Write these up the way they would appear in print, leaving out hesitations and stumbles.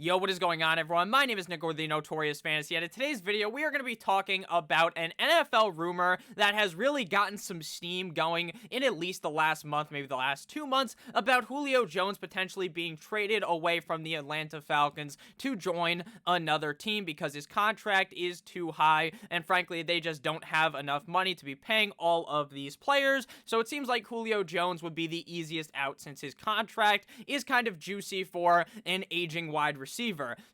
Yo, what is going on, everyone? My name is Nick, or the Notorious Fantasy, and in today's video, we are going to be talking about an NFL rumor that has really gotten some steam going in at least the last month, maybe the last 2 months, about Julio Jones potentially being traded away from the Atlanta Falcons to join another team because his contract is too high, and frankly, they just don't have enough money to be paying all of these players, so it seems like Julio Jones would be the easiest out since his contract is kind of juicy for an aging wide receiver.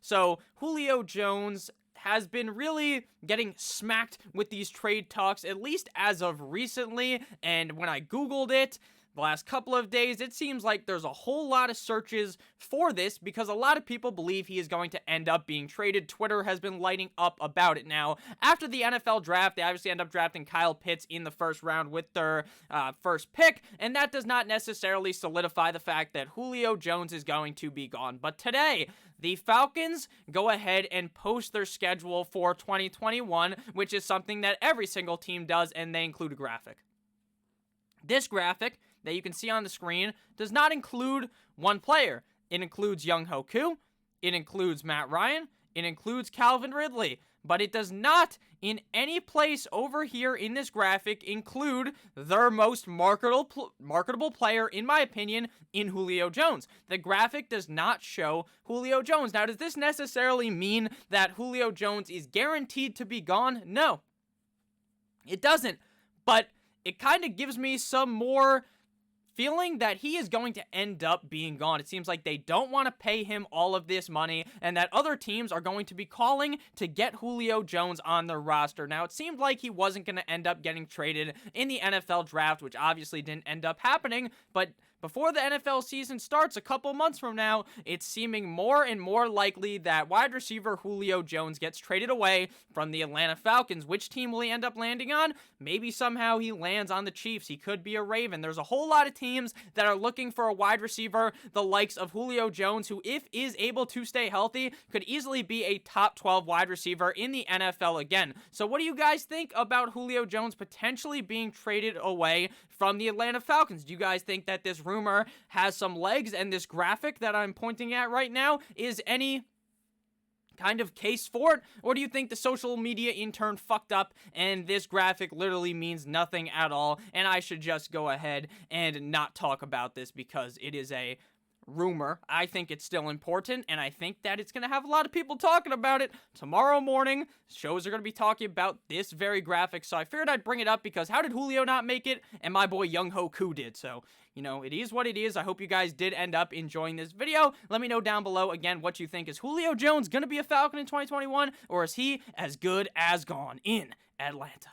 So Julio Jones has been really getting smacked with these trade talks, at least as of recently, and when I Googled it, the last couple of days, it seems like there's a whole lot of searches for this because a lot of people believe he is going to end up being traded. Twitter has been lighting up about it now. After the NFL draft, they obviously end up drafting Kyle Pitts in the first round with their first pick, and that does not necessarily solidify the fact that Julio Jones is going to be gone. But today, the Falcons go ahead and post their schedule for 2021, which is something that every single team does, and they include a graphic. This graphic that you can see on the screen does not include one player. It includes Young Hoku, it includes Matt Ryan, it includes Calvin Ridley, but it does not in any place over here in this graphic include their most marketable player, in my opinion, in Julio Jones. The graphic does not show Julio Jones. Now, does this necessarily mean that Julio Jones is guaranteed to be gone? No, it doesn't, but it kind of gives me some more feeling that he is going to end up being gone. It seems like they don't want to pay him all of this money and that other teams are going to be calling to get Julio Jones on their roster. Now, it seemed like he wasn't going to end up getting traded in the NFL draft, which obviously didn't end up happening, but before the NFL season starts a couple months from now, it's seeming more and more likely that wide receiver Julio Jones gets traded away from the Atlanta Falcons. Which team will he end up landing on? Maybe somehow he lands on the Chiefs. He could be a Raven. There's a whole lot of teams that are looking for a wide receiver, the likes of Julio Jones, who, if is able to stay healthy, could easily be a top 12 wide receiver in the NFL again. So what do you guys think about Julio Jones potentially being traded away from the Atlanta Falcons? Do you guys think that this rumor has some legs, and this graphic that I'm pointing at right now is any kind of case for it? Or do you think the social media intern fucked up and this graphic literally means nothing at all and I should just go ahead and not talk about this because it is a rumor? I think it's still important, and I think that it's going to have a lot of people talking about it tomorrow morning. Shows are going to be talking about this very graphic, so I figured I'd bring it up because how did Julio not make it? And my boy Young Hoku did. So, you know, it is what it is. I hope you guys did end up enjoying this video. Let me know down below, again, what you think. Is Julio Jones going to be a Falcon in 2021, or is he as good as gone in Atlanta?